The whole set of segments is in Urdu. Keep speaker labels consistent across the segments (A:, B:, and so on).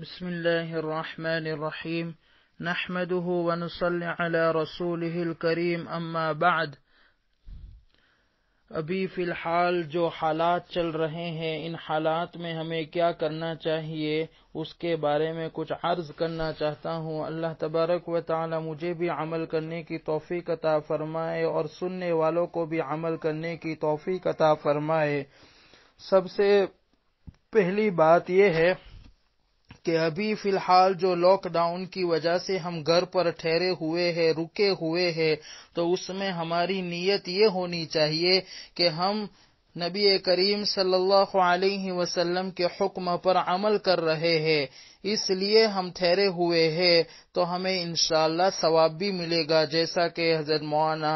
A: بسم الله الرحمن الرحیم نحمده ونصلی علی رسوله الکریم اما بعد۔ ابھی فی الحال جو حالات چل رہے ہیں، ان حالات میں ہمیں کیا کرنا چاہیے اس کے بارے میں کچھ عرض کرنا چاہتا ہوں۔ اللہ تبارک و تعالی مجھے بھی عمل کرنے کی توفیق عطا فرمائے اور سننے والوں کو بھی عمل کرنے کی توفیق عطا فرمائے۔ سب سے پہلی بات یہ ہے کہ ابھی فی الحال جو لاک ڈاؤن کی وجہ سے ہم گھر پر ٹھہرے ہوئے ہیں، رکے ہوئے ہیں، تو اس میں ہماری نیت یہ ہونی چاہیے کہ ہم نبی کریم صلی اللہ علیہ وسلم کے حکم پر عمل کر رہے ہیں، اس لیے ہم ٹھہرے ہوئے ہیں، تو ہمیں انشاءاللہ ثواب بھی ملے گا، جیسا کہ حضرت مولانا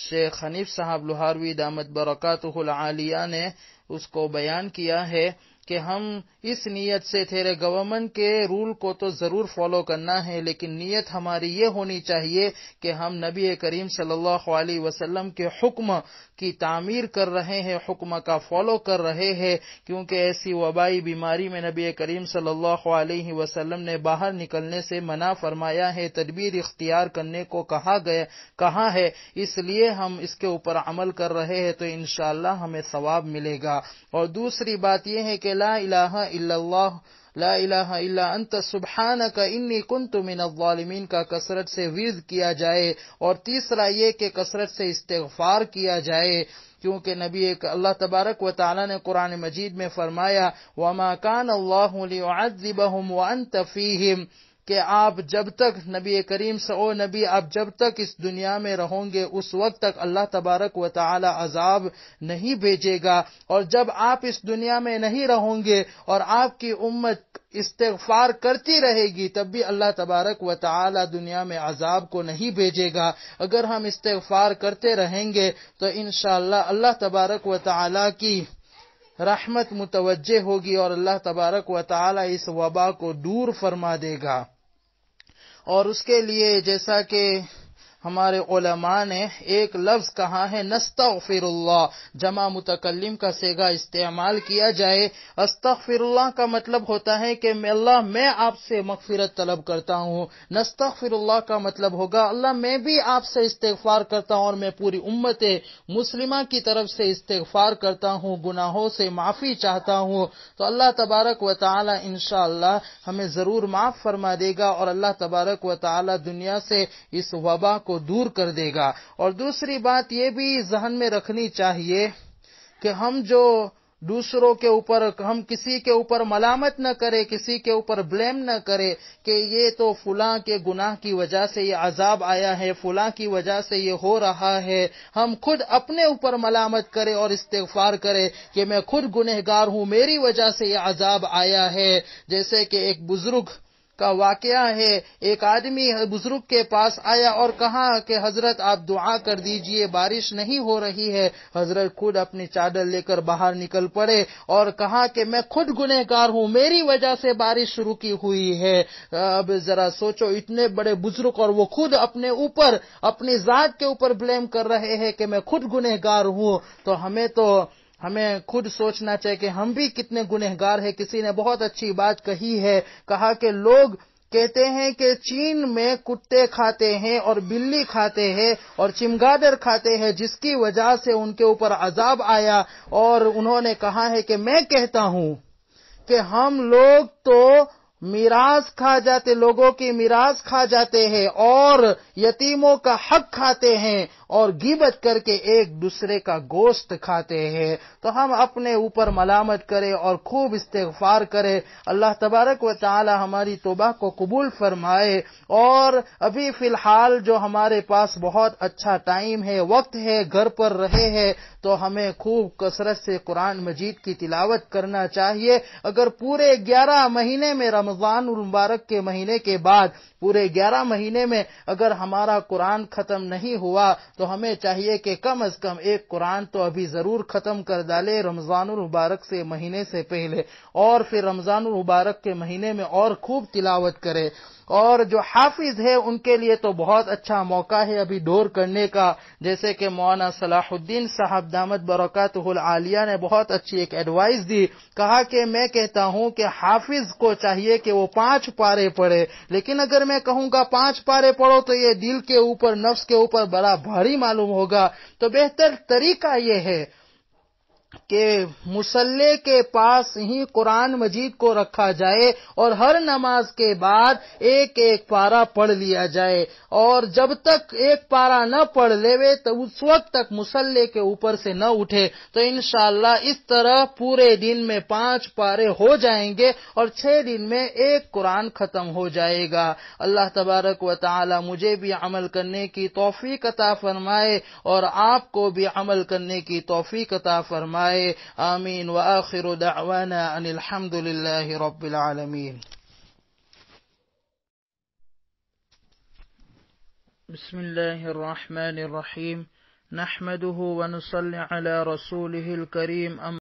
A: شیخ حنیف صاحب لوہاروی دامت برکاتہ العالیہ نے اس کو بیان کیا ہے کہ ہم اس نیت سے ٹھہرے۔ گورنمنٹ کے رول کو تو ضرور فالو کرنا ہے، لیکن نیت ہماری یہ ہونی چاہیے کہ ہم نبی کریم صلی اللہ علیہ وسلم کے حکم کی تعمیر کر رہے ہیں، حکم کا فالو کر رہے ہیں، کیونکہ ایسی وبائی بیماری میں نبی کریم صلی اللہ علیہ وسلم نے باہر نکلنے سے منع فرمایا ہے، تدبیر اختیار کرنے کو کہا ہے، اس لیے ہم اس کے اوپر عمل کر رہے ہیں، تو انشاءاللہ ہمیں ثواب ملے گا۔ اور دوسری بات یہ ہے کہ لا الہ الا اللہ، لا الہ الا انت سبحانک انی کنت من الظالمین کا کثرت سے ورد کیا جائے، اور تیسرا یہ کہ کثرت سے استغفار کیا جائے، کیونکہ اللہ تبارک و تعالی نے قرآن مجید میں فرمایا وَمَا كَانَ اللَّهُ لِيُعَذِّبَهُمْ وَأَنْتَ فِيهِمْ، کہ آپ جب تک نبی کریم نبی آپ جب تک اس دنیا میں رہوں گے اس وقت تک اللہ تبارک و تعالی عذاب نہیں بھیجے گا، اور جب آپ اس دنیا میں نہیں رہوں گے اور آپ کی امت استغفار کرتی رہے گی تب بھی اللہ تبارک و تعالی دنیا میں عذاب کو نہیں بھیجے گا۔ اگر ہم استغفار کرتے رہیں گے تو انشاءاللہ اللہ تبارک و تعالی کی رحمت متوجہ ہوگی اور اللہ تبارک و تعالی اس وبا کو دور فرما دے گا۔ اور اس کے لیے جیسا کہ ہمارے علماء نے ایک لفظ کہا ہے نستغفر اللہ، جمع متکلم کا صیغہ استعمال کیا جائے۔ استغفر اللہ کا مطلب ہوتا ہے کہ اللہ میں آپ سے مغفرت طلب کرتا ہوں، نستغفر اللہ کا مطلب ہوگا اللہ میں بھی آپ سے استغفار کرتا ہوں اور میں پوری امت مسلمہ کی طرف سے استغفار کرتا ہوں، گناہوں سے معافی چاہتا ہوں، تو اللہ تبارک و تعالی انشاءاللہ ہمیں ضرور معاف فرما دے گا اور اللہ تبارک و تعالی دنیا سے اس وبا کو دور کر دے گا۔ اور دوسری بات یہ بھی ذہن میں رکھنی چاہیے کہ ہم جو دوسروں کے اوپر، ہم کسی کے اوپر ملامت نہ کرے، کسی کے اوپر بلیم نہ کرے کہ یہ تو فلاں کے گناہ کی وجہ سے یہ عذاب آیا ہے، فلاں کی وجہ سے یہ ہو رہا ہے۔ ہم خود اپنے اوپر ملامت کرے اور استغفار کرے کہ میں خود گنہگار ہوں، میری وجہ سے یہ عذاب آیا ہے۔ جیسے کہ ایک بزرگ کا واقعہ ہے، ایک آدمی بزرگ کے پاس آیا اور کہا کہ حضرت آپ دعا کر دیجئے، بارش نہیں ہو رہی ہے۔ حضرت خود اپنی چادر لے کر باہر نکل پڑے اور کہا کہ میں خود گنہگار ہوں، میری وجہ سے بارش رکی ہوئی ہے۔ اب ذرا سوچو، اتنے بڑے بزرگ اور وہ خود اپنے اوپر، اپنی ذات کے اوپر بلیم کر رہے ہیں کہ میں خود گنہگار ہوں، تو ہمیں خود سوچنا چاہیے کہ ہم بھی کتنے گنہگار ہیں۔ کسی نے بہت اچھی بات کہی ہے، کہا کہ لوگ کہتے ہیں کہ چین میں کتے کھاتے ہیں اور بلی کھاتے ہیں اور چمگادڑ کھاتے ہیں، جس کی وجہ سے ان کے اوپر عذاب آیا، اور انہوں نے کہا ہے کہ میں کہتا ہوں کہ ہم لوگ تو میراث کھا جاتے، لوگوں کی میراث کھا جاتے ہیں اور یتیموں کا حق کھاتے ہیں اور غیبت کر کے ایک دوسرے کا گوشت کھاتے ہیں۔ تو ہم اپنے اوپر ملامت کریں اور خوب استغفار کریں، اللہ تبارک و تعالی ہماری توبہ کو قبول فرمائے۔ اور ابھی فی الحال جو ہمارے پاس بہت اچھا ٹائم ہے، وقت ہے، گھر پر رہے ہیں، تو ہمیں خوب کثرت سے قرآن مجید کی تلاوت کرنا چاہیے۔ اگر پورے 11 مہینے میں رمضان المبارک کے مہینے کے بعد پورے 11 مہینے میں اگر ہمارا قرآن ختم نہیں ہوا تو ہمیں چاہیے کہ کم از کم ایک قرآن تو ابھی ضرور ختم کر ڈالے رمضان المبارک سے مہینے سے پہلے، اور پھر رمضان المبارک کے مہینے میں اور خوب تلاوت کرے۔ اور جو حافظ ہے ان کے لیے تو بہت اچھا موقع ہے ابھی دور کرنے کا، جیسے کہ مولانا صلاح الدین صاحب دامت برکاتہ العالیہ نے بہت اچھی ایک ایڈوائز دی، کہا کہ میں کہتا ہوں کہ حافظ کو چاہیے کہ وہ 5 پارے پڑھے، لیکن اگر میں کہوں گا 5 پارے پڑھو تو یہ دل کے اوپر، نفس کے اوپر بڑا بھاری معلوم ہوگا، تو بہتر طریقہ یہ ہے کہ مصلی کے پاس ہی قرآن مجید کو رکھا جائے اور ہر نماز کے بعد ایک ایک پارہ پڑھ لیا جائے، اور جب تک ایک پارہ نہ پڑھ لے تو اس وقت تک مصلی کے اوپر سے نہ اٹھے، تو انشاءاللہ اس طرح پورے دن میں 5 پارے ہو جائیں گے اور 6 دن میں ایک قرآن ختم ہو جائے گا۔ اللہ تبارک و تعالی مجھے بھی عمل کرنے کی توفیق عطا فرمائے اور آپ کو بھی عمل کرنے کی توفیق عطا فرمائے، آمین۔ وآخر دعوانا ان الحمد للہ رب العالمین۔ بسم اللہ الرحمن الرحیم، نحمده ونصلی علی رسوله الکریم۔